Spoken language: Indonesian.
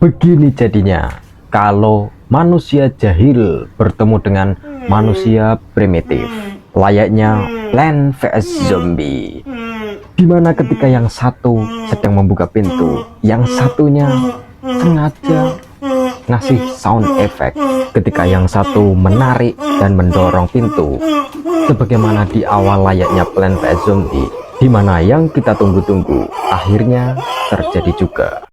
Begini jadinya kalau manusia jahil bertemu dengan manusia primitif, layaknya Plant vs Zombie, dimana ketika yang satu sedang membuka pintu, yang satunya sengaja ngasih sound effect ketika yang satu menarik dan mendorong pintu, sebagaimana di awal layaknya Plant vs Zombie, dimana yang kita tunggu-tunggu akhirnya terjadi juga.